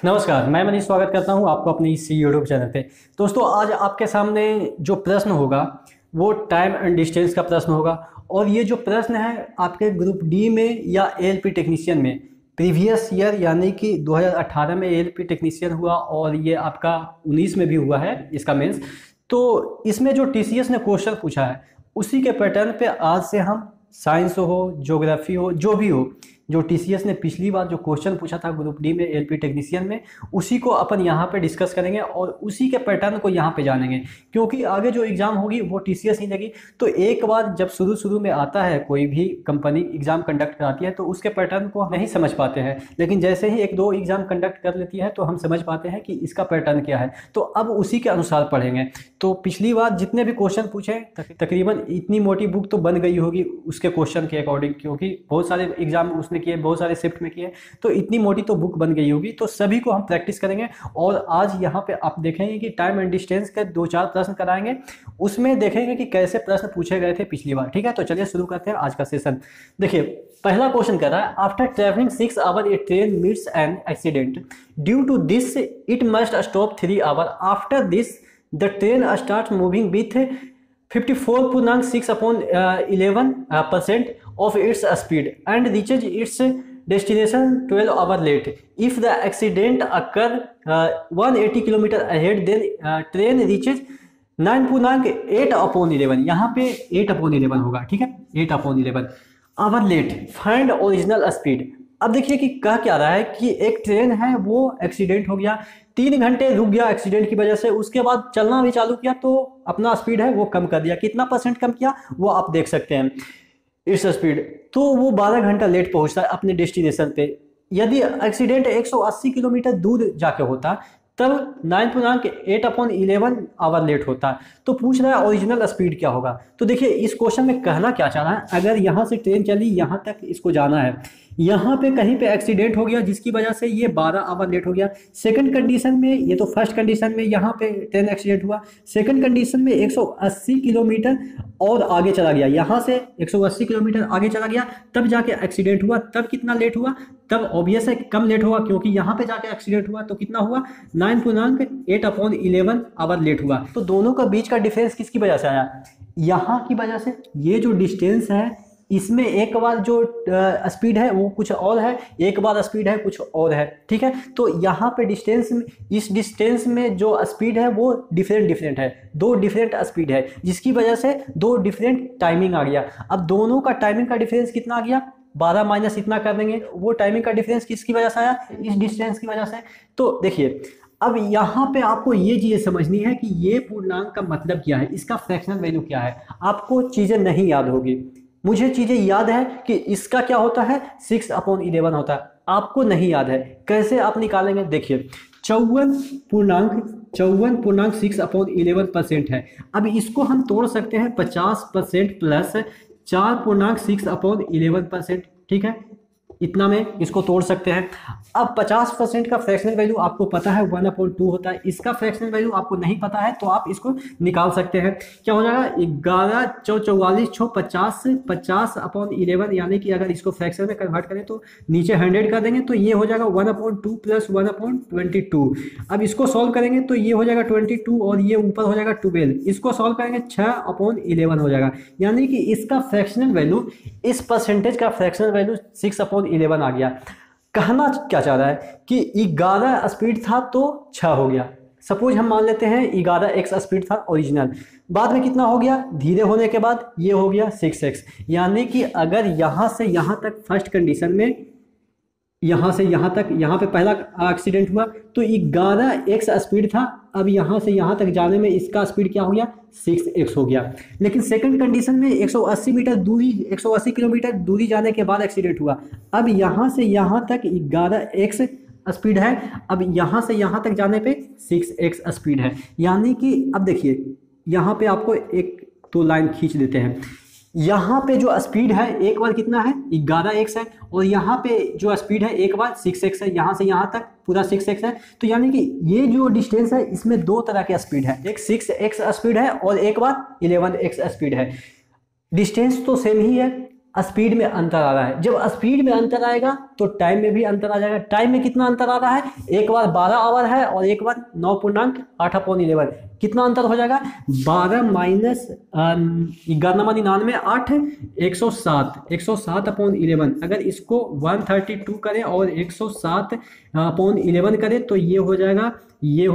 नमस्कार, मैं मनीष स्वागत करता हूं आपको अपने इस यूट्यूब चैनल पे। दोस्तों, आज आपके सामने जो प्रश्न होगा वो टाइम एंड डिस्टेंस का प्रश्न होगा। और ये जो प्रश्न है आपके ग्रुप डी में या एएलपी टेक्नीशियन में प्रीवियस ईयर यानी कि 2018 में एएलपी टेक्नीशियन हुआ और ये आपका 19 में भी हुआ है इसका मेंस। तो इसमें जो टीसीएस ने क्वेश्चन पूछा है उसी के पैटर्न पे आज से हम साइंस हो, ज्योग्राफी हो, जो भी हो, जो टीसीएस ने पिछली बार जो क्वेश्चन पूछा था ग्रुप डी में एएलपी टेक्नीशियन में, उसी को अपन यहाँ पे डिस्कस करेंगे और उसी के पैटर्न को यहाँ पे जानेंगे। क्योंकि आगे जो एग्जाम होगी वो टीसीएस ही देगी। तो एक बार जब शुरू में आता है, कोई भी कंपनी एग्जाम कंडक्ट कराती है तो उसके पैटर्न को नहीं समझ पाते हैं, लेकिन जैसे ही एक दो एग्जाम कंडक्ट कर लेती है तो हम समझ पाते हैं कि इसका पैटर्न क्या है। तो अब उसी के अनुसार पढ़ेंगे। तो पिछली बार जितने भी क्वेश्चन पूछे तकरीबन इतनी मोटी बुक तो बन गई होगी उसके क्वेश्चन के अकॉर्डिंग, क्योंकि बहुत सारे एग्जाम उसने किए, बहुत सारे शिफ्ट में किए, तो इतनी मोटी तो बुक बन गई होगी। तो सभी को हम प्रैक्टिस करेंगे और आज यहाँ पे आप देखेंगे कि टाइम एंड डिस्टेंस के 2-4 प्रश्न कराएंगे, उसमें देखेंगे कि कैसे प्रश्न पूछे गए थे पिछली बार। ठीक है, तो चलिए शुरू करते हैं आज का सेशन। देखिए, पहला क्वेश्चन कर रहा है, after travelling 6 hour a train meets an accident, due to this it must stop 3 hour, after this the train start moving with 54.6/11% of its speed and reaches its destination 12 hours late. If the accident occur 180 km ahead, then train reaches 9.8/11। यहाँ पे 8/11 होगा। ठीक है, 8/11 hour late. Find original speed. अब देखिए कि कह क्या रहा है कि एक ट्रेन है वो एक्सीडेंट हो गया, 3 घंटे रुक गया एक्सीडेंट की वजह से, उसके बाद चलना भी चालू किया तो अपना स्पीड है वो कम कर दिया। कितना % कम किया वो आप देख सकते हैं इस स्पीड। तो वो 12 घंटा लेट पहुंचता है अपने डेस्टिनेशन पे। यदि एक्सीडेंट 180 किलोमीटर दूर जाके होता तब 9.8/11 आवर लेट होता। तो पूछ रहा है ओरिजिनल स्पीड क्या होगा। तो देखिए इस क्वेश्चन में कहना क्या चाह रहा है, अगर यहाँ से ट्रेन चली यहाँ तक इसको जाना है, यहाँ पे कहीं पे एक्सीडेंट हो गया जिसकी वजह से ये 12 आवर लेट हो गया। सेकंड कंडीशन में, ये तो फर्स्ट कंडीशन में यहाँ पे ट्रेन एक्सीडेंट हुआ, सेकंड कंडीशन में 180 किलोमीटर और आगे चला गया, यहाँ से 180 किलोमीटर आगे चला गया तब जाके एक्सीडेंट हुआ। तब कितना लेट हुआ, तब ऑब्वियस है कम लेट हुआ, क्योंकि यहाँ पे जाके एक्सीडेंट हुआ तो कितना हुआ 9.8/11 आवर लेट हुआ। तो दोनों का बीच का डिफरेंस किसकी वजह से आया, यहाँ की वजह से। ये जो डिस्टेंस है इसमें एक बार जो स्पीड है वो कुछ और है, एक बार स्पीड है कुछ और है। ठीक है, तो यहाँ पे डिस्टेंस में, इस डिस्टेंस में जो स्पीड है वो डिफरेंट है, 2 डिफरेंट स्पीड है, जिसकी वजह से 2 डिफरेंट टाइमिंग आ गया। अब दोनों का टाइमिंग का डिफरेंस कितना आ गया, 12 माइनस इतना कर देंगे। वो टाइमिंग का डिफरेंस किसकी वजह से आया, इस डिस्टेंस की वजह से। तो देखिए अब यहाँ पे आपको ये चीज़ें समझनी है कि ये पूर्णांक का मतलब क्या है, इसका फ्रैक्शनल वैल्यू क्या है। आपको चीज़ें नहीं याद होगी, मुझे चीज़ें याद है कि इसका क्या होता है 6/11 होता है, आपको नहीं याद है। कैसे आप निकालेंगे, देखिए 54.6/11% 6/11% है। अब इसको हम तोड़ सकते हैं 50% प्लस 4.6/11%। ठीक है, इतना में इसको तोड़ सकते हैं। अब 50% का फ्रैक्शनल वैल्यू आपको पता है 1/2 होता है, इसका फ्रैक्शनल वैल्यू आपको नहीं पता है तो आप इसको निकाल सकते हैं। क्या हो जाएगा 11 × 44 = 50 50/11, यानी कि अगर इसको फ्रैक्शन में कन्वर्ट करें तो नीचे 100 कर देंगे तो ये हो जाएगा 1/2 + 1/22। अब इसको सॉल्व करेंगे तो ये हो जाएगा 22 और ये ऊपर हो जाएगा 12। इसको सॉल्व करेंगे 6/11 हो जाएगा, यानी कि इसका फ्रैक्शनल वैल्यू, इस परसेंटेज का फ्रैक्शनल वैल्यू 6/11 आ गया। कहना क्या चाह रहा है कि 11 स्पीड था तो 6 हो गया। सपोज हम मान लेते हैं 11x स्पीड था ओरिजिनल, बाद में कितना हो गया, धीरे होने के बाद ये हो गया 6x। यानी कि अगर यहाँ से यहाँ तक फर्स्ट कंडीशन में, यहाँ से यहाँ तक, यहाँ पे पहला एक्सीडेंट हुआ तो 11x स्पीड था, अब यहाँ से यहाँ तक जाने में इसका स्पीड क्या हो गया 6x हो गया। लेकिन सेकंड कंडीशन में 180 किलोमीटर दूरी जाने के बाद एक्सीडेंट हुआ, अब यहाँ से यहाँ तक 11x स्पीड है, अब यहाँ से यहाँ तक जाने पे 6x स्पीड है। यानी कि अब देखिए यहाँ पे आपको एक दो लाइन खींच देते हैं, यहाँ पे जो स्पीड है एक बार कितना है 11x है, और यहाँ पे जो स्पीड है एक बार 6x है, यहाँ से यहाँ तक पूरा 6x है। तो यानी कि ये जो डिस्टेंस है इसमें 2 तरह के स्पीड है, एक 6x स्पीड है और एक बार 11x स्पीड है। डिस्टेंस तो सेम ही है, स्पीड में अंतर आ रहा है। जब स्पीड में अंतर आएगा तो टाइम में भी अंतर आ जाएगा। टाइम में कितना अंतर आ रहा है, एक बार 12 आवर है और एक बार 9.8/11। कितना अंतर हो जाएगा, 12 माइनस 11 8 107/11। अगर इसको 132 करें और 107/11 करें तो ये हो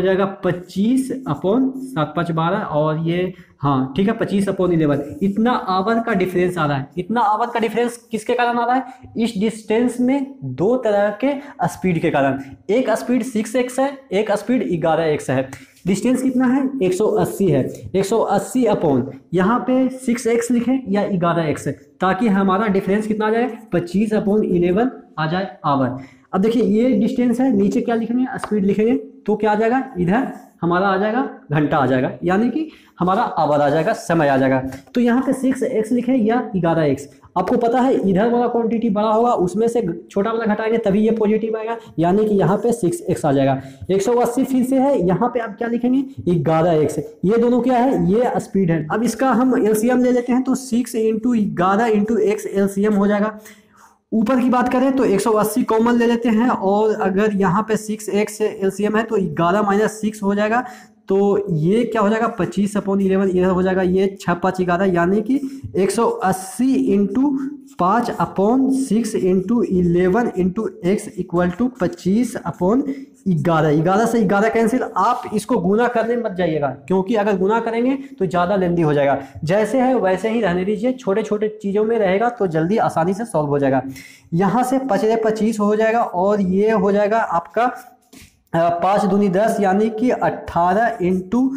जाएगा 25/7 और ये हाँ ठीक है 25/11। इतना आवर का डिफरेंस आ रहा है। इतना आवर का डिफरेंस किसके कारण आ रहा है, इस डिस्टेंस में दो तरह के स्पीड के कारण। एक स्पीड 6x है, एक स्पीड 11x है। डिस्टेंस कितना है, 180 है। 180 अपॉन यहाँ पे 6x लिखें या 11x है, ताकि हमारा डिफरेंस कितना आ जाए, 25/11 आ जाए आवर। अब देखिए ये डिस्टेंस है, नीचे क्या लिखेंगे, स्पीड लिखेंगे तो क्या आ जाएगा, इधर हमारा आ जाएगा घंटा आ जाएगा, यानी कि हमारा आवर आ जाएगा, समय आ जाएगा। तो यहाँ पे 6x लिखे या 11x। आपको पता है इधर वाला क्वांटिटी बड़ा होगा, उसमें से छोटा वाला घटाएंगे तभी ये पॉजिटिव आएगा, यानी कि यहाँ पे 6x आ जाएगा। 180 फिर से है, यहाँ पे आप क्या लिखेंगे, 11x। ये दोनों क्या है, ये स्पीड है। अब इसका हम एलसीएम ले लेते हैं तो 6 × 11 × x एलसीएम हो जाएगा। ऊपर की बात करें तो 180 कॉमन ले लेते हैं, और अगर यहाँ पे 6x एलसीएम है तो 11 माइनस 6 हो जाएगा। तो ये क्या हो जाएगा, 25/11 इधर हो जाएगा, ये 6×5=11, यानी कि 180 × 5/6 × 11 × x इक्वल टू 25/11। 11 से 11 कैंसिल। आप इसको गुना करने मत जाइएगा, क्योंकि अगर गुना करेंगे तो ज़्यादा लेंदी हो जाएगा। जैसे है वैसे ही रहने दीजिए, छोटे छोटे चीज़ों में रहेगा तो जल्दी आसानी से सॉल्व हो जाएगा। यहाँ से 25 हो जाएगा, और ये हो जाएगा आपका 5 दूनी 10, यानी कि 18 ×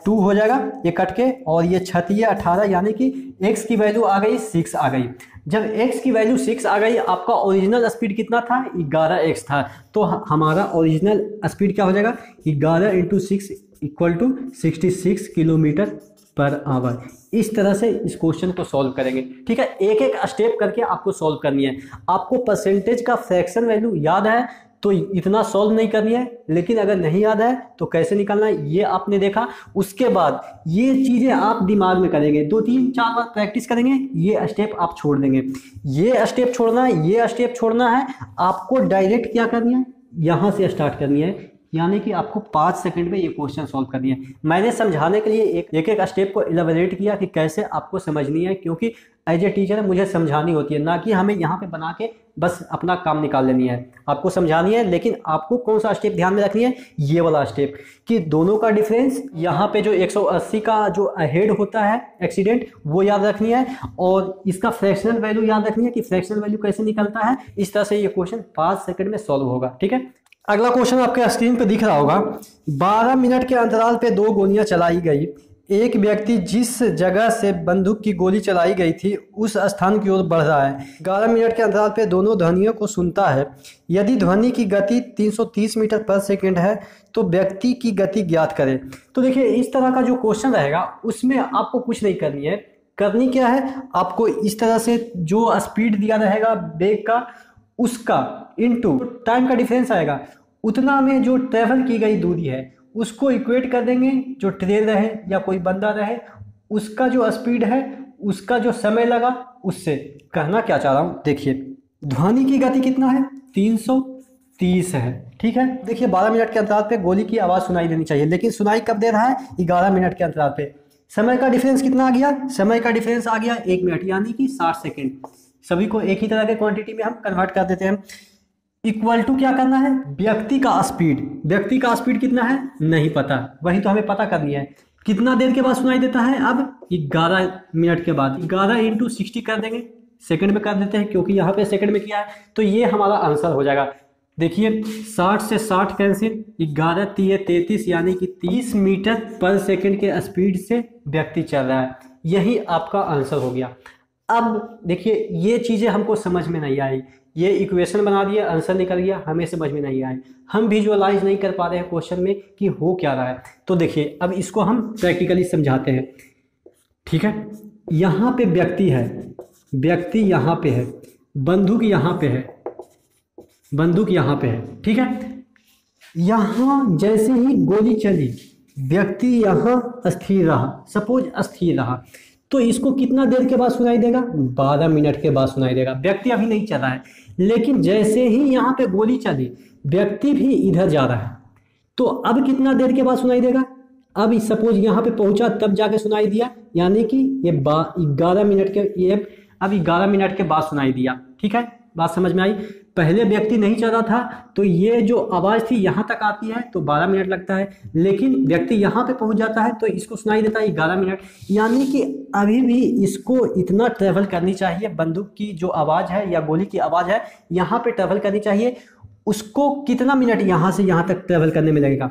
2 हो जाएगा, ये कट के, और ये 6 18, यानी कि x की वैल्यू आ गई 6 आ गई। जब x की वैल्यू 6 आ गई, आपका ओरिजिनल स्पीड कितना था, 11x था, तो हमारा ओरिजिनल स्पीड क्या हो जाएगा, 11 × 6 इक्वल टू 66 km/h। इस तरह से इस क्वेश्चन को सॉल्व करेंगे। ठीक है, एक एक स्टेप करके आपको सॉल्व करनी है। आपको परसेंटेज का फ्रैक्शन वैल्यू याद है तो इतना सॉल्व नहीं करनी है, लेकिन अगर नहीं याद है तो कैसे निकालना है ये आपने देखा। उसके बाद ये चीज़ें आप दिमाग में करेंगे, 2-3-4 बार प्रैक्टिस करेंगे, ये स्टेप आप छोड़ देंगे। ये स्टेप छोड़ना है, ये स्टेप छोड़ना है। आपको डायरेक्ट क्या करनी है, यहाँ से स्टार्ट करनी है, यानी कि आपको 5 सेकंड में ये क्वेश्चन सॉल्व करनी है। मैंने समझाने के लिए एक एक स्टेप को इलेबोरेट किया कि कैसे आपको समझनी है, क्योंकि एज ए टीचर मुझे समझानी होती है, ना कि हमें यहाँ पे बना के बस अपना काम निकाल लेनी है। आपको समझानी है, लेकिन आपको कौन सा स्टेप ध्यान में रखनी है, ये वाला स्टेप, कि दोनों का डिफरेंस यहाँ पे जो 180 का जो अहेड होता है एक्सीडेंट वो याद रखनी है, और इसका फ्रैक्शनल वैल्यू याद रखनी है कि फ्रैक्शनल वैल्यू कैसे निकलता है। इस तरह से ये क्वेश्चन 5 सेकंड में सॉल्व होगा। ठीक है, अगला क्वेश्चन आपके स्क्रीन पे दिख रहा होगा। 12 मिनट के अंतराल पे 2 गोलियां चलाई गई। एक व्यक्ति जिस जगह से बंदूक की गोली चलाई गई थी उस स्थान की ओर बढ़ रहा है। 11 मिनट के अंतराल पे दोनों ध्वनियों को सुनता है। यदि ध्वनि की गति 330 मीटर पर सेकेंड है तो व्यक्ति की गति ज्ञात करें। तो देखिए इस तरह का जो क्वेश्चन रहेगा उसमें आपको कुछ नहीं करनी है। करनी क्या है, आपको इस तरह से जो स्पीड दिया रहेगा वेग का, उसका इनटू टाइम का डिफरेंस आएगा, उतना में जो ट्रेवल की गई दूरी है उसको इक्वेट कर देंगे। जो ट्रेन रहे या कोई बंदा रहे, उसका जो स्पीड है, उसका जो समय लगा, उससे। कहना क्या चाह रहा हूँ, देखिए ध्वनि की गति कितना है, 330 है। ठीक है, देखिए 12 मिनट के अंतराल पे गोली की आवाज़ सुनाई देनी चाहिए, लेकिन सुनाई कब दे रहा है, 11 मिनट के अंतराल पे। समय का डिफरेंस कितना आ गया, समय का डिफरेंस आ गया 1 मिनट, यानी कि 60 सेकेंड। सभी को एक ही तरह के क्वांटिटी में हम कन्वर्ट कर देते हैं। इक्वल टू क्या करना है, व्यक्ति का स्पीड। व्यक्ति का स्पीड कितना है नहीं पता, वही तो हमें पता करनी है। कितना देर के बाद सुनाई देता है, अब 11 मिनट के बाद। 11 × 60 कर देंगे, सेकंड में कर देते हैं क्योंकि यहाँ पे सेकंड में किया है, तो ये हमारा आंसर हो जाएगा। देखिए 60 से 60 कैंसिल, 11 × 33, यानी कि 30 मीटर पर सेकंड के स्पीड से व्यक्ति चल रहा है। यही आपका आंसर हो गया। अब देखिए ये चीज़ें हमको समझ में नहीं आई, ये इक्वेशन बना दिया, आंसर निकल गया, हमें समझ में नहीं आए, हम विजुअलाइज नहीं कर पा रहे हैं क्वेश्चन में कि हो क्या रहा है। तो देखिए अब इसको हम प्रैक्टिकली समझाते हैं। ठीक है, यहाँ पे व्यक्ति है, व्यक्ति यहाँ पे है, बंदूक यहाँ पे है, बंदूक यहाँ पे है। ठीक है, यहाँ जैसे ही गोली चली व्यक्ति यहाँ स्थिर रहा, सपोज स्थिर रहा, तो इसको कितना देर के बाद सुनाई देगा? 12 मिनट के बाद सुनाई देगा। व्यक्ति अभी नहीं चला है, लेकिन जैसे ही यहाँ पे गोली चली, व्यक्ति भी इधर जा रहा है, तो अब कितना देर के बाद सुनाई देगा? अब सपोज यहाँ पे पहुंचा तब जाके सुनाई दिया, यानी कि ये 11 मिनट के, ये अब 11 मिनट के बाद सुनाई दिया। ठीक है, बात समझ में आई? पहले व्यक्ति नहीं चल रहा था तो ये जो आवाज़ थी यहाँ तक आती है तो 12 मिनट लगता है, लेकिन व्यक्ति यहाँ पे पहुँच जाता है तो इसको सुनाई देता है 11 मिनट। यानी कि अभी भी इसको इतना ट्रेवल करनी चाहिए, बंदूक की जो आवाज़ है या गोली की आवाज़ है यहाँ पे ट्रेवल करनी चाहिए। उसको कितना मिनट यहाँ से यहाँ तक ट्रेवल करने में लगेगा?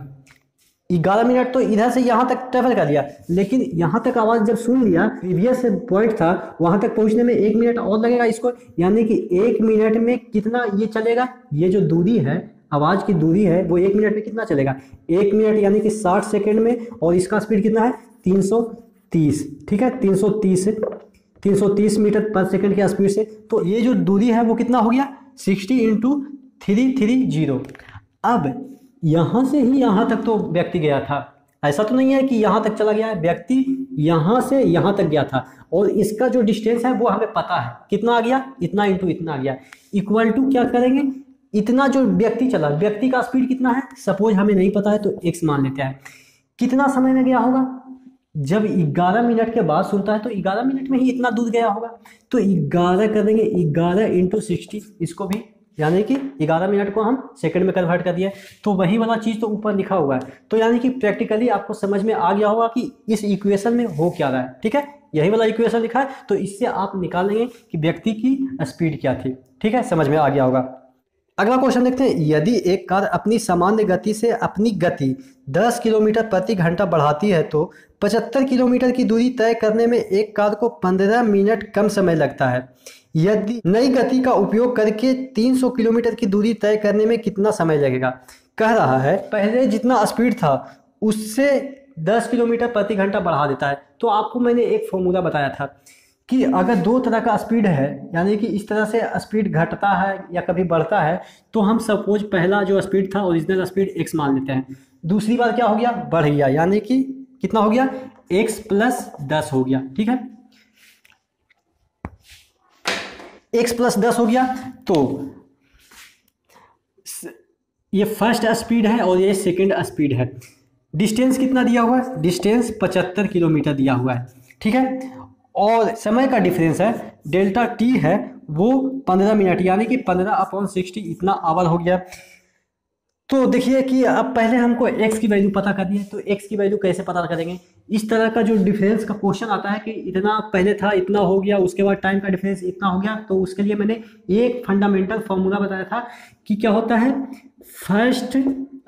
11 मिनट तो इधर से यहाँ तक ट्रेवल कर लिया, लेकिन यहाँ तक आवाज़ जब सुन लिया, प्रीवियस पॉइंट था वहाँ तक पहुँचने में 1 मिनट और लगेगा इसको। यानी कि 1 मिनट में कितना ये चलेगा? ये जो दूरी है, आवाज़ की दूरी है, वो 1 मिनट में कितना चलेगा? 1 मिनट यानी कि 60 सेकेंड में। और इसका स्पीड कितना है? 330। ठीक है, 330 मीटर पर सेकेंड के स्पीड से। तो ये जो दूरी है वो कितना हो गया? 60 × 330। अब यहाँ से ही यहाँ तक तो व्यक्ति गया था, ऐसा तो नहीं है कि यहाँ तक चला गया है। व्यक्ति यहाँ से यहाँ तक गया था और इसका जो डिस्टेंस है वो हमें पता है कितना आ गया, इतना इंटू इतना आ गया, इक्वल टू क्या करेंगे? इतना जो व्यक्ति चला, व्यक्ति का स्पीड कितना है सपोज हमें नहीं पता है तो x मान लेते हैं। कितना समय में गया होगा? जब 11 मिनट के बाद सुनता है तो 11 मिनट में ही इतना दूर गया होगा। तो 11 कर देंगे, 11 × 60 इसको भी, यानी कि 11 मिनट को हम सेकंड में कन्वर्ट कर दिए। तो वही वाला चीज़ तो ऊपर लिखा हुआ है। तो यानी कि प्रैक्टिकली आपको समझ में आ गया होगा कि इस इक्वेशन में हो क्या रहा है। ठीक है, यही वाला इक्वेशन लिखा है, तो इससे आप निकालेंगे कि व्यक्ति की स्पीड क्या थी। ठीक है, समझ में आ गया होगा। अगला क्वेश्चन देखते हैं। यदि एक कार अपनी सामान्य गति से अपनी गति 10 किलोमीटर प्रति घंटा बढ़ाती है तो 75 किलोमीटर की दूरी तय करने में एक कार को 15 मिनट कम समय लगता है। यदि नई गति का उपयोग करके 300 किलोमीटर की दूरी तय करने में कितना समय लगेगा? कह रहा है पहले जितना स्पीड था उससे 10 किलोमीटर प्रति घंटा बढ़ा देता है। तो आपको मैंने एक फॉर्मूला बताया था कि अगर दो तरह का स्पीड है, यानी कि इस तरह से स्पीड घटता है या कभी बढ़ता है, तो हम सपोज पहला जो स्पीड था ओरिजिनल स्पीड x मान लेते हैं। दूसरी बार क्या हो गया? बढ़ गया, यानी कि कितना हो गया? x + 10 हो गया। ठीक है, x + 10 हो गया। तो ये फर्स्ट स्पीड है और ये सेकंड स्पीड है। डिस्टेंस कितना दिया हुआ है? डिस्टेंस 75 किलोमीटर दिया हुआ है। ठीक है, और समय का डिफरेंस है डेल्टा t है वो 15 मिनट, यानी कि 15/60 इतना आवर हो गया। तो देखिए कि अब पहले हमको x की वैल्यू पता करनी है, तो x की वैल्यू कैसे पता करेंगे? इस तरह का जो डिफरेंस का क्वेश्चन आता है कि इतना पहले था, इतना हो गया, उसके बाद टाइम का डिफरेंस इतना हो गया, तो उसके लिए मैंने एक फंडामेंटल फॉर्मूला बताया था कि क्या होता है? First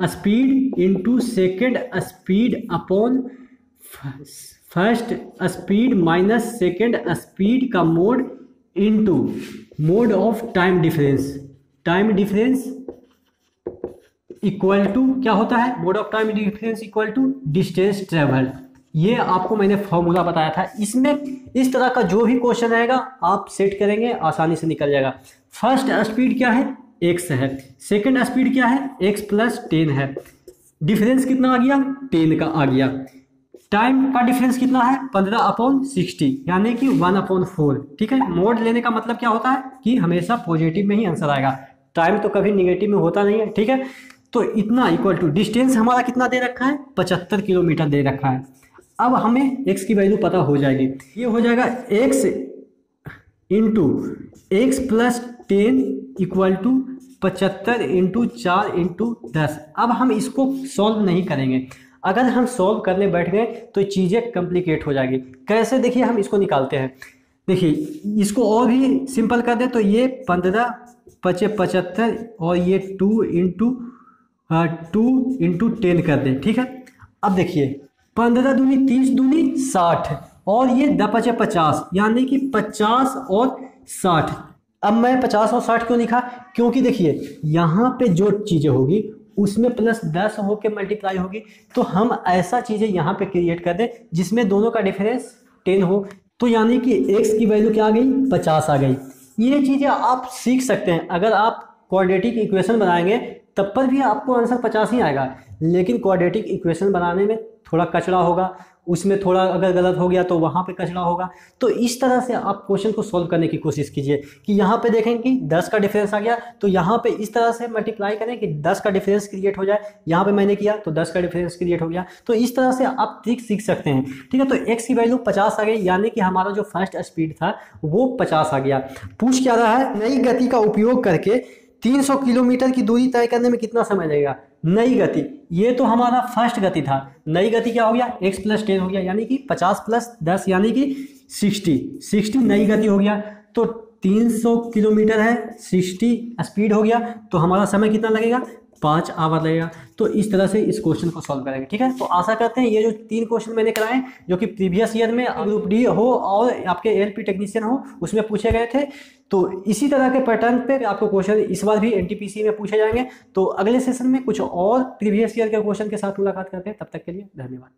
speed into second speed upon first speed minus second speed का mod into mod of time difference. Time difference equal to क्या होता है? Mod of time difference equal to distance travel. ये आपको मैंने फॉर्मूला बताया था। इसमें इस तरह का जो भी क्वेश्चन आएगा आप सेट करेंगे, आसानी से निकल जाएगा। फर्स्ट स्पीड क्या है? x है। सेकेंड स्पीड क्या है? x + 10 है। डिफरेंस कितना आ गया? 10 का आ गया। टाइम का डिफरेंस कितना है? 15/60, यानी कि 1/4। ठीक है, मोड लेने का मतलब क्या होता है कि हमेशा पॉजिटिव में ही आंसर आएगा, टाइम तो कभी निगेटिव में होता नहीं है। ठीक है, तो इतना इक्वल टू डिस्टेंस हमारा कितना दे रखा है? 75 किलोमीटर दे रखा है। अब हमें x की वैल्यू पता हो जाएगी। ये हो जाएगा x × x + 10 इक्वल टू 75 × 4 × 10। अब हम इसको सॉल्व नहीं करेंगे। अगर हम सॉल्व करने बैठ गए तो चीज़ें कॉम्प्लिकेट हो जाएगी। कैसे? देखिए हम इसको निकालते हैं। देखिए इसको और भी सिंपल कर दें तो ये 15 × 75 और ये 2 × 10 कर दें। ठीक है, अब देखिए 15 दूनी 30 दूनी 60 और ये 10 × 50, यानी कि 50 और 60। अब मैं 50 और 60 क्यों लिखा? क्योंकि देखिए यहाँ पे जो चीज़ें होगी उसमें +10 होके मल्टीप्लाई होगी, तो हम ऐसा चीज़ें यहाँ पे क्रिएट कर दें जिसमें दोनों का डिफरेंस 10 हो। तो यानी कि x की वैल्यू क्या आ गई? 50 आ गई। ये चीज़ें आप सीख सकते हैं। अगर आप क्वाड्रेटिक इक्वेशन बनाएंगे तब पर भी आपको आंसर 50 ही आएगा, लेकिन क्वाड्रेटिक इक्वेशन बनाने में थोड़ा कचरा होगा, उसमें थोड़ा अगर गलत हो गया तो वहाँ पे कचरा होगा। तो इस तरह से आप क्वेश्चन को सॉल्व करने की कोशिश कीजिए कि यहाँ पे देखें कि 10 का डिफरेंस आ गया तो यहाँ पे इस तरह से मल्टीप्लाई करें कि 10 का डिफरेंस क्रिएट हो जाए। यहाँ पे मैंने किया तो 10 का डिफरेंस क्रिएट हो गया। तो इस तरह से आप ट्रिक सीख सकते हैं, ठीक है। तो x की वैल्यू 50 आ गई, यानी कि हमारा जो फर्स्ट स्पीड था वो 50 आ गया। पूछ क्या रहा है, नई गति का उपयोग करके 300 किलोमीटर की दूरी तय करने में कितना समय लगेगा। नई गति, ये तो हमारा फर्स्ट गति था। नई गति क्या हो गया, x + 10 हो गया, यानी कि 50 + 10 यानी कि 60 नई गति हो गया। तो 300 किलोमीटर है, 60 स्पीड हो गया, तो हमारा समय कितना लगेगा, 5 आवर लगेगा। तो इस तरह से इस क्वेश्चन को सॉल्व करेंगे, ठीक है। तो आशा करते हैं ये जो 3 क्वेश्चन मैंने कराए जो कि प्रीवियस ईयर में ग्रुप डी हो और आपके एलपी टेक्नीशियन हो उसमें पूछे गए थे, तो इसी तरह के पैटर्न पे आपको क्वेश्चन इस बार भी एनटीपीसी में पूछे जाएंगे। तो अगले सेशन में कुछ और प्रीवियस ईयर के क्वेश्चन के साथ मुलाकात करते हैं, तब तक के लिए धन्यवाद।